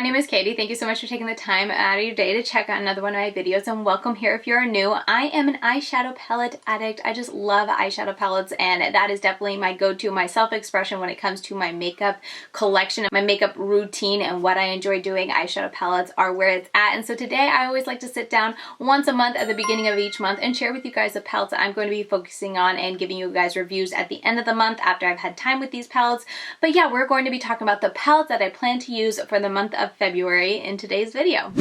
my name is Katie. Thank you so much for taking the time out of your day to check out another one of my videos, and welcome here if you're new. I am an eyeshadow palette addict. I just love eyeshadow palettes, and that is definitely my go-to, my self-expression when it comes to my makeup collection, my makeup routine, and what I enjoy doing. Eyeshadow palettes are where it's at. And so today I always like to sit down once a month at the beginning of each month and share with you guys the palettes that I'm going to be focusing on and giving you guys reviews at the end of the month after I've had time with these palettes. But yeah, we're going to be talking about the palettes that I plan to use for the month of February in today's video.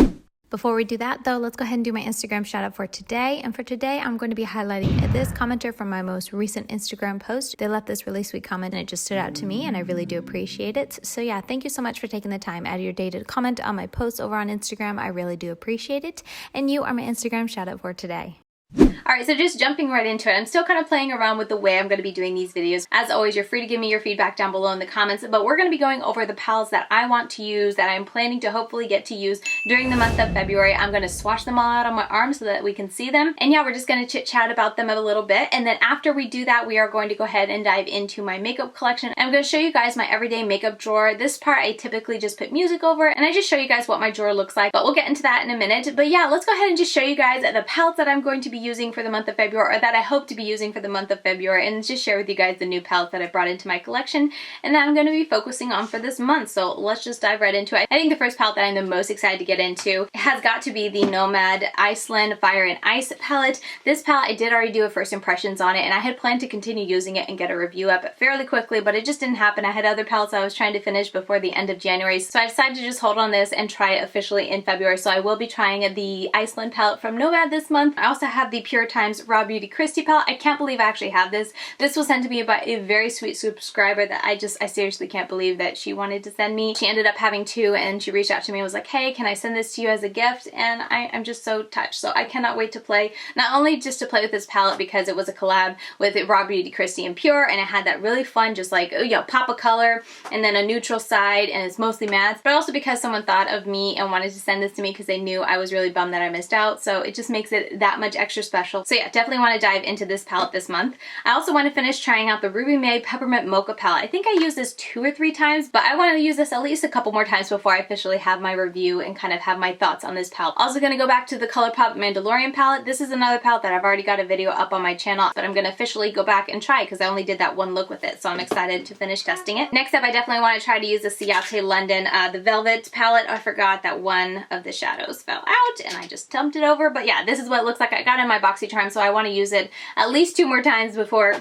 Before we do that though, let's go ahead and do my Instagram shout out for today. And for today, I'm going to be highlighting this commenter from my most recent Instagram post. They left this really sweet comment and it just stood out to me and I really do appreciate it. So yeah, thank you so much for taking the time out of your day to comment on my posts over on Instagram. I really do appreciate it. And you are my Instagram shout out for today. Alright, so just jumping right into it, I'm still kind of playing around with the way I'm going to be doing these videos. As always, you're free to give me your feedback down below in the comments, but we're going to be going over the palettes that I want to use, that I'm planning to hopefully get to use during the month of February. I'm going to swatch them all out on my arm so that we can see them. And yeah, we're just going to chit chat about them a little bit. And then after we do that, we are going to go ahead and dive into my makeup collection. I'm going to show you guys my everyday makeup drawer. This part I typically just put music over and I just show you guys what my drawer looks like, but we'll get into that in a minute. But yeah, let's go ahead and just show you guys the palettes that I'm going to be using for the month of February, or that I hope to be using for the month of February, and just share with you guys the new palettes that I brought into my collection and that I'm going to be focusing on for this month. So let's just dive right into it. I think the first palette that I'm the most excited to get into has got to be the Nomad Iceland Fire and Ice palette. This palette, I did already do a first impressions on it, and I had planned to continue using it and get a review up fairly quickly, but it just didn't happen. I had other palettes I was trying to finish before the end of January, so I decided to just hold on this and try it officially in February. So I will be trying the Iceland palette from Nomad this month. I also have the Pure Times RawBeautyKristi palette. I can't believe I actually have this. This was sent to me by a very sweet subscriber that I seriously can't believe that she wanted to send me. She ended up having two, and she reached out to me and was like, hey, can I send this to you as a gift? And I'm just so touched. So I cannot wait to play, not only just to play with this palette because it was a collab with RawBeautyKristi and Pure, and it had that really fun, just like, oh yeah, pop of color and then a neutral side, and it's mostly matte, but also because someone thought of me and wanted to send this to me because they knew I was really bummed that I missed out. So it just makes it that much extra special. So yeah, definitely want to dive into this palette this month. I also want to finish trying out the Ruby May Peppermint Mocha palette. I think I used this 2 or 3 times, but I want to use this at least a couple more times before I officially have my review and kind of have my thoughts on this palette. Also going to go back to the Colourpop Mandalorian palette. This is another palette that I've already got a video up on my channel, but I'm going to officially go back and try because I only did that one look with it, so I'm excited to finish testing it. Next up, I definitely want to try to use the Ciate London, the Velvet palette. I forgot that one of the shadows fell out and I just dumped it over, but yeah, this is what it looks like. I got it in my Boxycharm, so I want to use it at least 2 more times before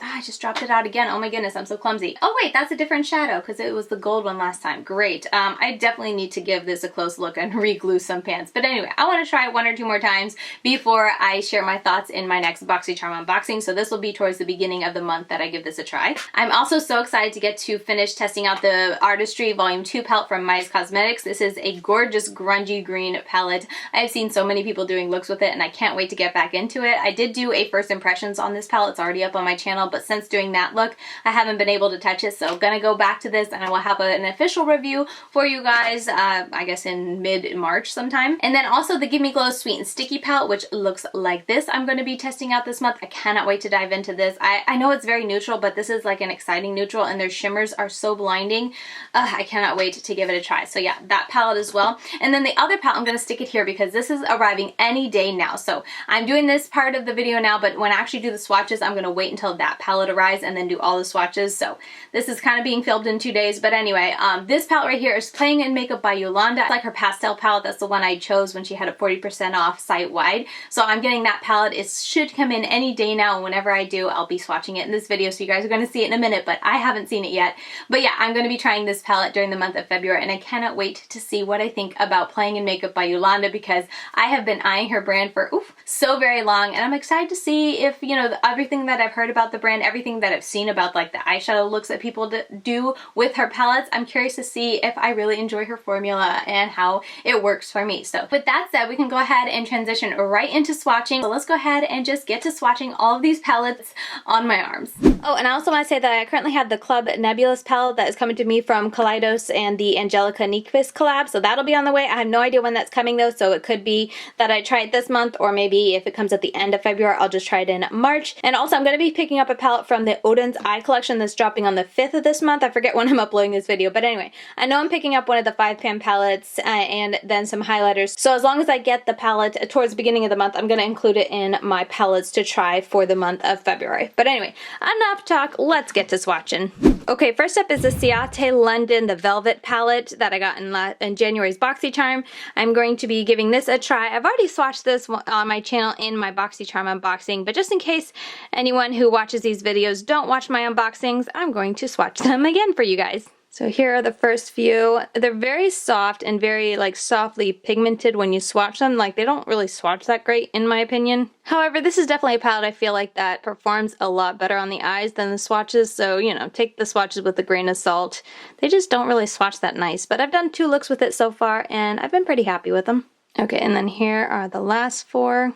I just dropped it out again. Oh my goodness, I'm so clumsy. Oh wait, that's a different shadow because it was the gold one last time. Great. I definitely need to give this a close look and re-glue some pans. But anyway, I want to try it 1 or 2 more times before I share my thoughts in my next Boxycharm unboxing. So this will be towards the beginning of the month that I give this a try. I'm also so excited to get to finish testing out the Artistry Volume 2 palette from Midas Cosmetics. This is a gorgeous grungy green palette. I've seen so many people doing looks with it and I can't wait to get back into it. I did do a first impressions on this palette. It's already up on my channel, but since doing that look, I haven't been able to touch it. So I'm gonna go back to this and I will have an official review for you guys, I guess in mid-March sometime. And then also the Give Me Glow Sweet and Sticky palette, which looks like this. I'm going to be testing out this month. I cannot wait to dive into this. I know it's very neutral, but this is like an exciting neutral and their shimmers are so blinding. I cannot wait to give it a try. So yeah, that palette as well. And then the other palette, I'm going to stick it here because this is arriving any day now. So I'm doing this part of the video now, but when I actually do the swatches, I'm going to wait until that palette arrives and then do all the swatches. So this is kind of being filmed in 2 days. But anyway, this palette right here is Playing in Makeup by Yolanda. It's like her pastel palette. That's the one I chose when she had it 40% off site-wide. So I'm getting that palette. It should come in any day now, and whenever I do, I'll be swatching it in this video, so you guys are going to see it in a minute, but I haven't seen it yet. But yeah, I'm going to be trying this palette during the month of February, and I cannot wait to see what I think about Playing in Makeup by Yolanda because I have been eyeing her brand for so very long, and I'm excited to see if, you know, everything that I've heard about the brand, everything that I've seen about like the eyeshadow looks that people do with her palettes, I'm curious to see if I really enjoy her formula and how it works for me. So with that said, we can go ahead and transition right into swatching. So let's go ahead and just get to swatching all of these palettes on my arms. Oh, and I also want to say that I currently have the Club Nebulous palette that is coming to me from Kaleidos and the Angelica Nyquist collab, so that'll be on the way. I have no idea when that's coming though, so it could be that I try it this month, or maybe if it comes at the end of February, I'll just try it in March. And also I'm going to be picking up a palette from the Odin's Eye collection that's dropping on the 5th of this month. I forget when I'm uploading this video, but anyway, I know I'm picking up one of the 5-pan palettes and then some highlighters. So as long as I get the palette towards the beginning of the month, I'm going to include it in my palettes to try for the month of February. But anyway, enough talk, let's get to swatching. Okay, first up is the Ciate London, the Velvet palette that I got in January's Boxycharm. I'm going to be giving this a try. I've already swatched this on my channel in my Boxycharm unboxing, but just in case anyone who watches these videos don't watch my unboxings, I'm going to swatch them again for you guys. So here are the first few. They're very soft and very like softly pigmented when you swatch them. Like they don't really swatch that great in my opinion. However, this is definitely a palette I feel like that performs a lot better on the eyes than the swatches. So, you know, take the swatches with a grain of salt. They just don't really swatch that nice. But I've done 2 looks with it so far and I've been pretty happy with them. Okay, and then here are the last 4.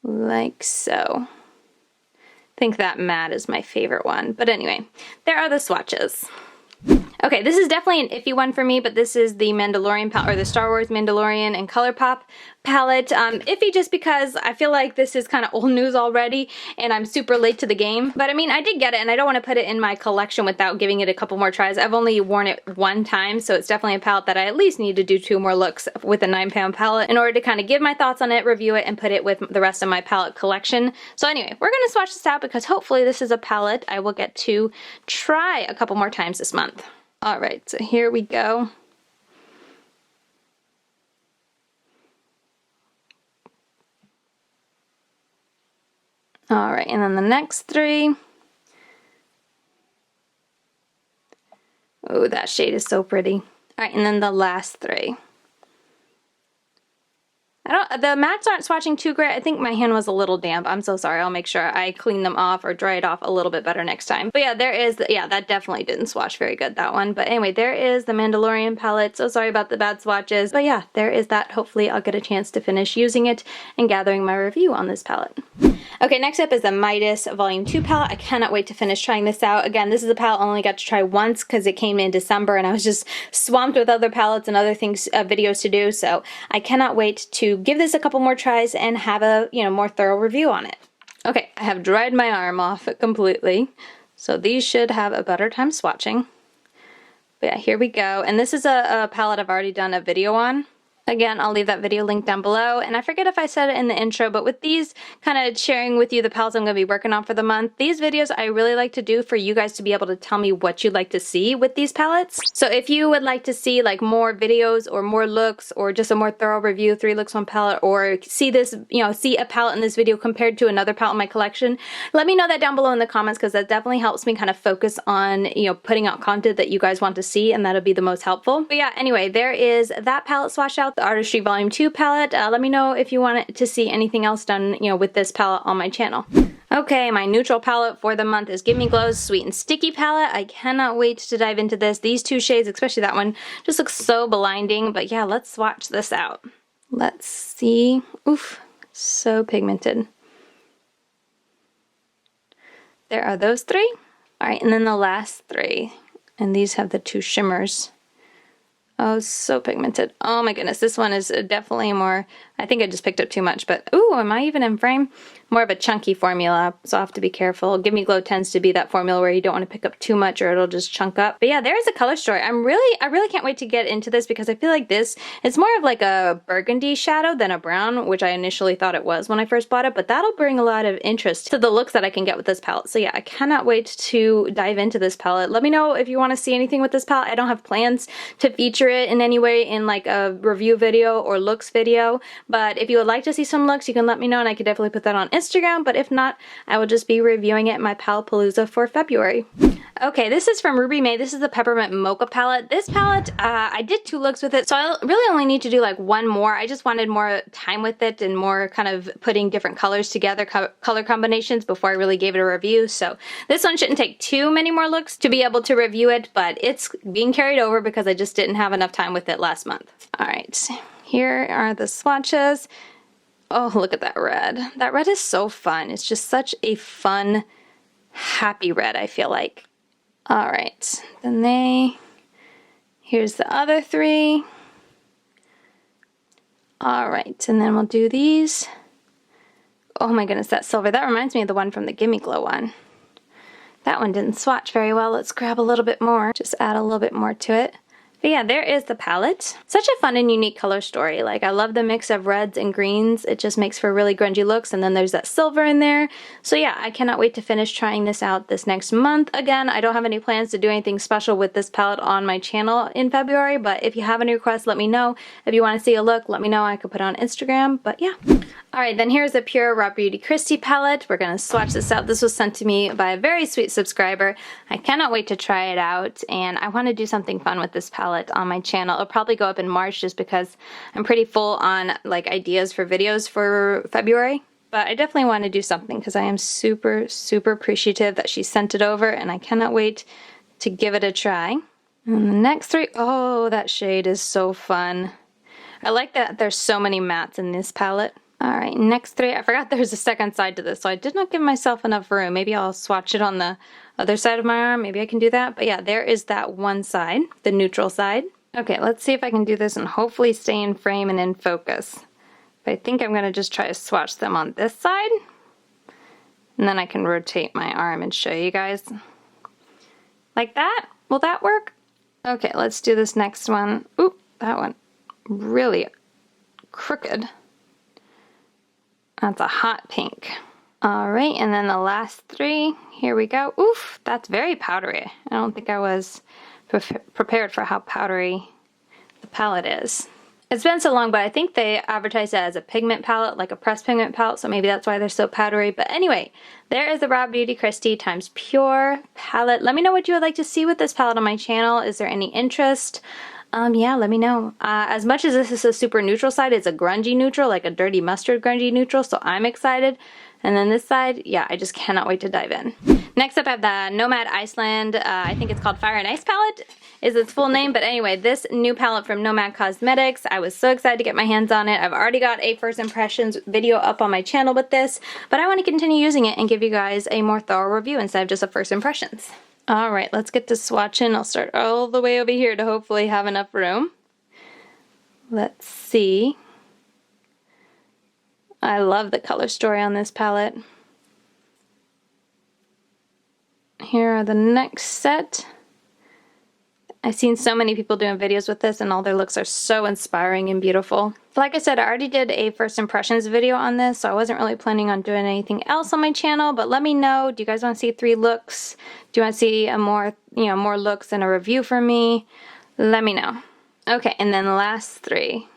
Like so. I think that matte is my favorite one. But anyway, there are the swatches. Okay, this is definitely an iffy one for me, but this is the Mandalorian palette, or the Star Wars Mandalorian and Colourpop palette. Iffy just because I feel like this is kind of old news already and I'm super late to the game. But I mean, I did get it and I don't want to put it in my collection without giving it a couple more tries. I've only worn it 1 time, so it's definitely a palette that I at least need to do 2 more looks with a 9-pound palette in order to kind of give my thoughts on it, review it, and put it with the rest of my palette collection. So anyway, we're going to swatch this out because hopefully this is a palette I will get to try a couple more times this month. Alright, so here we go. Alright, and then the next 3. Oh, that shade is so pretty. Alright, and then the last 3. The mattes aren't swatching too great. I think my hand was a little damp. I'm so sorry. I'll make sure I clean them off or dry it off a little bit better next time. But yeah, there is, yeah, that definitely didn't swatch very good, that one. But anyway, there is the Mandalorian palette. So sorry about the bad swatches. But yeah, there is that. Hopefully I'll get a chance to finish using it and gathering my review on this palette. Okay, next up is the Midas Volume 2 palette. I cannot wait to finish trying this out. Again, this is a palette I only got to try once because it came in December and I was just swamped with other palettes and other things, videos to do. So I cannot wait to give this a couple more tries and have a, you know, more thorough review on it. Okay, I have dried my arm off completely. So these should have a better time swatching. But yeah, here we go. And this is a palette I've already done a video on. Again, I'll leave that video link down below, and I forget if I said it in the intro, but with these kind of sharing with you the palettes I'm going to be working on for the month, these videos I really like to do for you guys to be able to tell me what you'd like to see with these palettes. So if you would like to see like more videos or more looks or just a more thorough review, 3 looks, 1 palette, or see this, you know, see a palette in this video compared to another palette in my collection, let me know that down below in the comments because that definitely helps me kind of focus on, you know, putting out content that you guys want to see, and that'll be the most helpful. But yeah, anyway, there is that palette swatch out. The Artistry Volume 2 palette. Let me know if you want to see anything else done, you know, with this palette on my channel. Okay, my neutral palette for the month is Give Me Glow's Sweet and Sticky palette. I cannot wait to dive into this. These 2 shades, especially that one, just looks so blinding. But yeah, let's swatch this out. Let's see. Oof, so pigmented. There are those 3. All right, and then the last 3. And these have the 2 shimmers. Oh, so pigmented. Oh my goodness, this one is definitely more, I think I just picked up too much, but ooh, am I even in frame? More of a chunky formula, so I'll have to be careful. Give Me Glow tends to be that formula where you don't want to pick up too much or it'll just chunk up. But yeah, there's a color story. I really can't wait to get into this because I feel like this is more of like a burgundy shadow than a brown, which I initially thought it was when I first bought it, but that'll bring a lot of interest to the looks that I can get with this palette. So yeah, I cannot wait to dive into this palette. Let me know if you want to see anything with this palette. I don't have plans to feature it in any way in like a review video or looks video, but if you would like to see some looks, you can let me know and I could definitely put that on Instagram, but if not, I will just be reviewing it in my Palapalooza for February. Okay, this is from Ruby May. This is the Peppermint Mocha palette. This palette, I did 2 looks with it, so I really only need to do like 1 more. I just wanted more time with it and more kind of putting different colors together, color combinations before I really gave it a review. So this one shouldn't take too many more looks to be able to review it, but it's being carried over because I just didn't have enough time with it last month. All right, here are the swatches. Oh, look at that red. That red is so fun. It's just such a fun, happy red, I feel like. All right, then here's the other 3. All right, and then we'll do these. Oh my goodness, that silver. That reminds me of the one from the Gimme Glow one. That one didn't swatch very well. Let's grab a little bit more. Just add a little bit more to it. But yeah, there is the palette. Such a fun and unique color story. Like, I love the mix of reds and greens. It just makes for really grungy looks, and then there's that silver in there. So yeah, I cannot wait to finish trying this out this next month. Again, I don't have any plans to do anything special with this palette on my channel in February, but if you have any requests, let me know. If you want to see a look, let me know. I could put it on Instagram, but yeah. Alright, then here's the pure RawBeautyKristi palette. We're going to swatch this out. This was sent to me by a very sweet subscriber. I cannot wait to try it out, and I want to do something fun with this palette on my channel. It'll probably go up in March just because I'm pretty full on like ideas for videos for February. But I definitely want to do something because I am super, super appreciative that she sent it over, and I cannot wait to give it a try. And the next three, oh, that shade is so fun. I like that there's so many mattes in this palette. Alright, next three. I forgot there's a second side to this, so I did not give myself enough room. Maybe I'll swatch it on the other side of my arm. Maybe I can do that. But yeah, there is that one side, the neutral side. Okay, let's see if I can do this and hopefully stay in frame and in focus. But I think I'm going to just try to swatch them on this side. And then I can rotate my arm and show you guys. Like that? Will that work? Okay, let's do this next one. Oop, that one really crooked. That's a hot pink. Alright, and then the last three. Here we go. Oof, that's very powdery. I don't think I was prepared for how powdery the palette is. It's been so long, but I think they advertise it as a pigment palette, like a pressed pigment palette, so maybe that's why they're so powdery. But anyway, there is the RawBeautyKristi times Pure palette. Let me know what you would like to see with this palette on my channel. Is there any interest? Yeah, let me know. As much as this is a super neutral side, it's a grungy neutral, like a dirty mustard grungy neutral, so I'm excited. And then this side, yeah, I just cannot wait to dive in. Next up, I have the Nomad Iceland, I think it's called Fire and Ice palette, is its full name. But anyway, this new palette from Nomad Cosmetics, I was so excited to get my hands on it. I've already got a first impressions video up on my channel with this, but I want to continue using it and give you guys a more thorough review instead of just a first impressions. Alright, let's get to swatching. I'll start all the way over here to hopefully have enough room. Let's see. I love the color story on this palette. Here are the next set. I've seen so many people doing videos with this, and all their looks are so inspiring and beautiful. Like I said, I already did a first impressions video on this, so I wasn't really planning on doing anything else on my channel, but let me know. Do you guys want to see 3 looks? Do you want to see a more looks and a review from me? Let me know. Okay, and then the last 3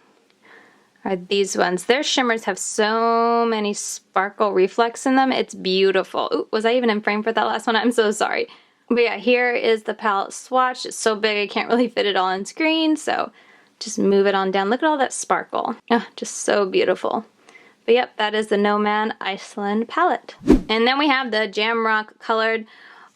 are these ones. Their shimmers have so many sparkle reflex in them. It's beautiful. Ooh, was I even in frame for that last one? I'm so sorry. But yeah, here is the palette swatch. It's so big I can't really fit it all on screen, so just move it on down. Look at all that sparkle. Oh, just so beautiful. But yep, that is the Nomad Iceland palette. And then we have the Jamrock colored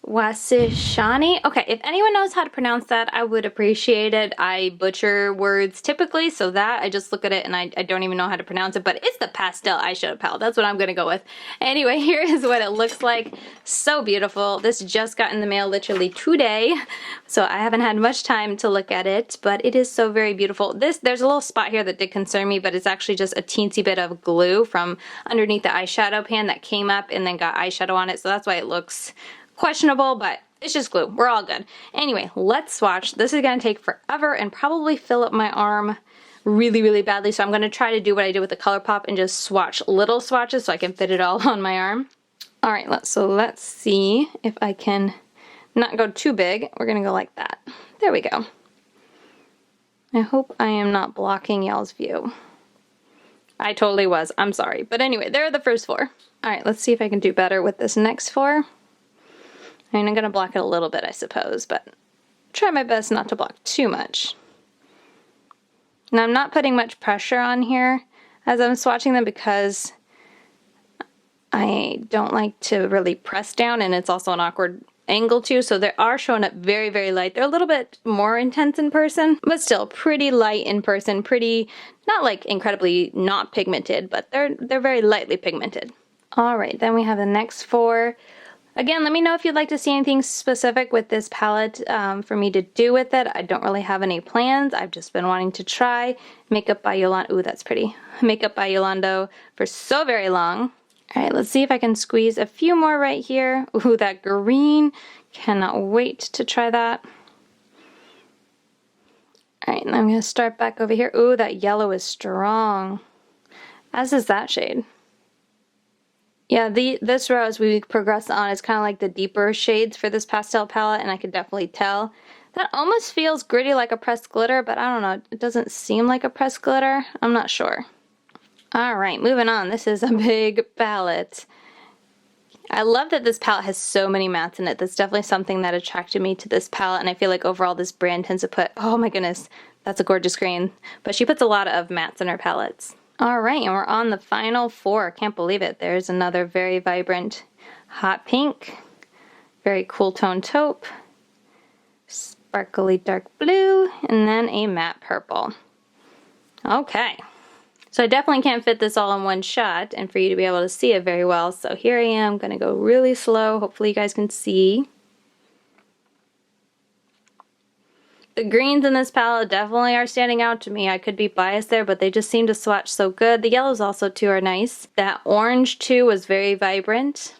Wasishani. Okay, if anyone knows how to pronounce that, I would appreciate it. I butcher words typically, so that I just look at it and I don't even know how to pronounce it, but it's the Pastel eyeshadow palette. That's what I'm gonna go with. Anyway, here is what it looks like. So beautiful. This just got in the mail literally today, so I haven't had much time to look at it, but it is so very beautiful. There's a little spot here that did concern me, but it's actually just a teensy bit of glue from underneath the eyeshadow pan that came up and then got eyeshadow on it, so that's why it looks questionable, but it's just glue. We're all good. Anyway, let's swatch. This is going to take forever and probably fill up my arm really, really badly, so I'm going to try to do what I did with the Colourpop and just swatch little swatches so I can fit it all on my arm. Alright, let's see if I can not go too big. We're going to go like that. There we go. I hope I am not blocking y'all's view. I totally was. I'm sorry. But anyway, there are the first 4. Alright, let's see if I can do better with this next 4. I mean, I'm going to block it a little bit, I suppose, but try my best not to block too much. Now, I'm not putting much pressure on here as I'm swatching them because I don't like to really press down, and it's also an awkward angle too, so they are showing up very, very light. They're a little bit more intense in person, but still pretty light in person, pretty, not like incredibly not pigmented, but they're very lightly pigmented. Alright, then we have the next 4. Again, let me know if you'd like to see anything specific with this palette for me to do with it. I don't really have any plans. I've just been wanting to try Makeup by Yolondo. Ooh, that's pretty. Makeup by Yolondo for so very long. All right, let's see if I can squeeze a few more right here. Ooh, that green. Cannot wait to try that. All right, and I'm going to start back over here. Ooh, that yellow is strong. As is that shade. Yeah, this row as we progress on is kind of like the deeper shades for this pastel palette, and I could definitely tell. That almost feels gritty like a pressed glitter, but I don't know. It doesn't seem like a pressed glitter. I'm not sure. Alright, moving on. This is a big palette. I love that this palette has so many mattes in it. That's definitely something that attracted me to this palette, and I feel like overall this brand tends to put, oh my goodness, that's a gorgeous green. But she puts a lot of mattes in her palettes. Alright, and we're on the final 4. Can't believe it. There's another very vibrant hot pink, very cool tone taupe, sparkly dark blue, and then a matte purple. Okay, so I definitely can't fit this all in one shot and for you to be able to see it very well. So here I am, going to go really slow. Hopefully you guys can see. The greens in this palette definitely are standing out to me. I could be biased there, but they just seem to swatch so good. The yellows also too are nice. That orange too was very vibrant.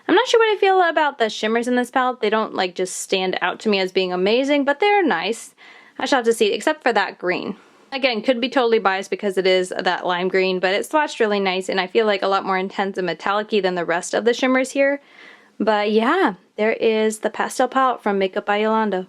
I'm not sure what I feel about the shimmers in this palette. They don't like just stand out to me as being amazing, but they're nice. I shall have to see, except for that green. Again, could be totally biased because it is that lime green, but it swatched really nice, and I feel like a lot more intense and metallic-y than the rest of the shimmers here. But yeah, there is the pastel palette from Makeup by Yolondo.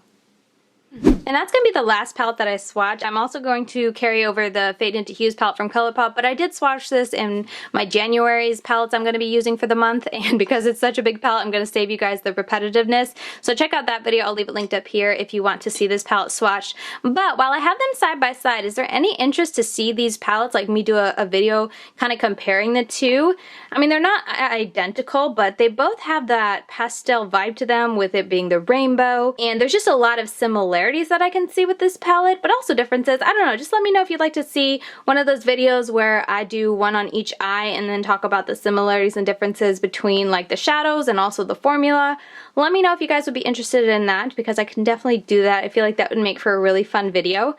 And that's going to be the last palette that I swatch. I'm also going to carry over the Fade into Hues palette from Colourpop, but I did swatch this in my January's palettes I'm going to be using for the month, and because it's such a big palette, I'm going to save you guys the repetitiveness. So check out that video. I'll leave it linked up here if you want to see this palette swatched. But while I have them side by side, is there any interest to see these palettes, like me do a video kind of comparing the two? I mean, they're not identical, but they both have that pastel vibe to them, with it being the rainbow, and there's just a lot of similarities that I can see with this palette, but also differences. I don't know, just let me know if you'd like to see one of those videos where I do one on each eye and then talk about the similarities and differences between like the shadows and also the formula. Let me know if you guys would be interested in that, because I can definitely do that. I feel like that would make for a really fun video.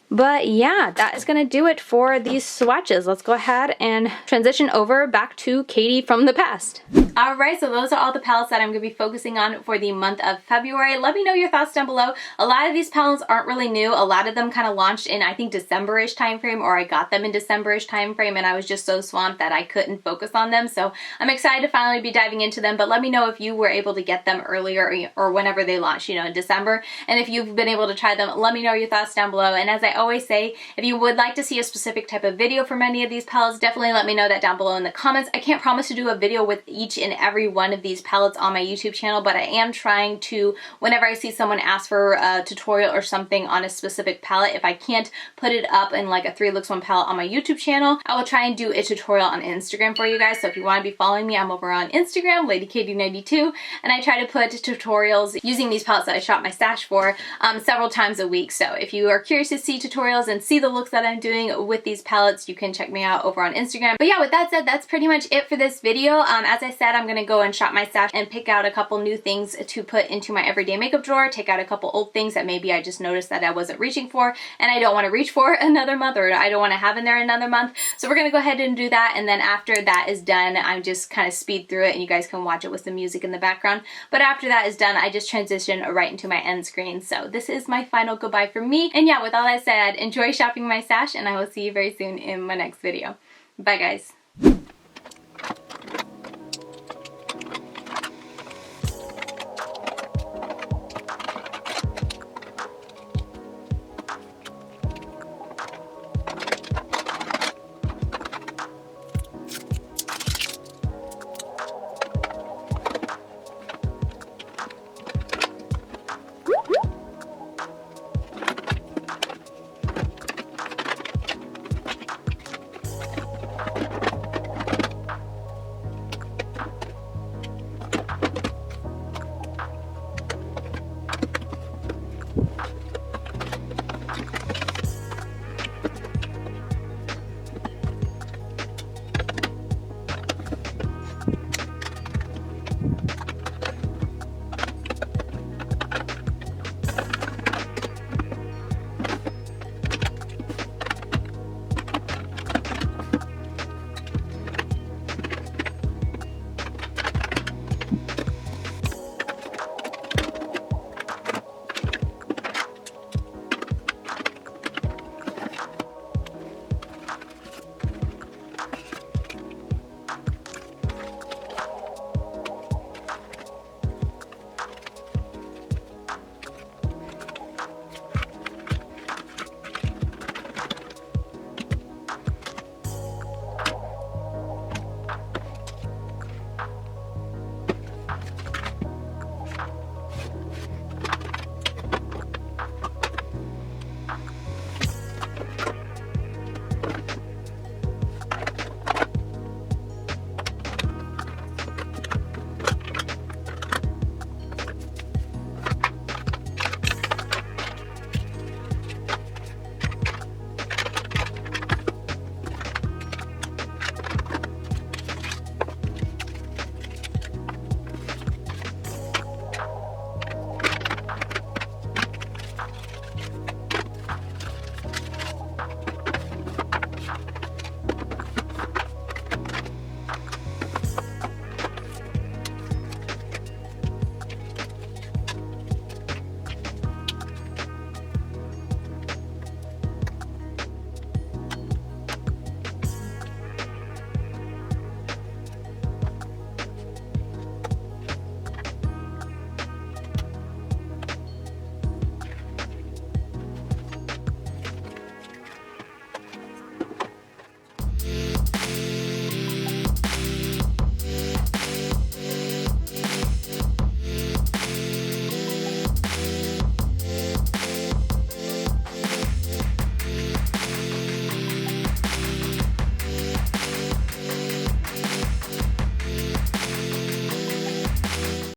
But yeah, that is going to do it for these swatches. Let's go ahead and transition over back to Katie from the past. Alright, so those are all the palettes that I'm going to be focusing on for the month of February. Let me know your thoughts down below. A lot of these palettes aren't really new. A lot of them kind of launched in, I think, December-ish time frame, or I got them in December-ish time frame, and I was just so swamped that I couldn't focus on them. So I'm excited to finally be diving into them, but let me know if you were able to get them earlier or whenever they launched, you know, in December. And if you've been able to try them, let me know your thoughts down below. And as I always say, if you would like to see a specific type of video from any of these palettes, definitely let me know that down below in the comments. I can't promise to do a video with each and every one of these palettes on my YouTube channel, but I am trying to, whenever I see someone ask for a tutorial or something on a specific palette, if I can't put it up in like a 3 looks 1 palette on my YouTube channel, I will try and do a tutorial on Instagram for you guys. So if you want to be following me, I'm over on Instagram, LadyKatie92, and I try to put tutorials using these palettes that I shop my stash for several times a week. So if you are curious to see tutorials and see the looks that I'm doing with these palettes, you can check me out over on Instagram. But yeah, with that said, that's pretty much it for this video. As I said, I'm going to go and shop my stash and pick out a couple new things to put into my everyday makeup drawer, take out a couple old things that maybe I just noticed that I wasn't reaching for and I don't want to reach for another month, or I don't want to have in there another month. So we're going to go ahead and do that, and then after that is done, I'm just kind of speed through it and you guys can watch it with some music in the background. But after that is done, I just transition right into my end screen. So this is my final goodbye from me. And yeah, with all that said, enjoy shopping my stash, and I will see you very soon in my next video. Bye guys.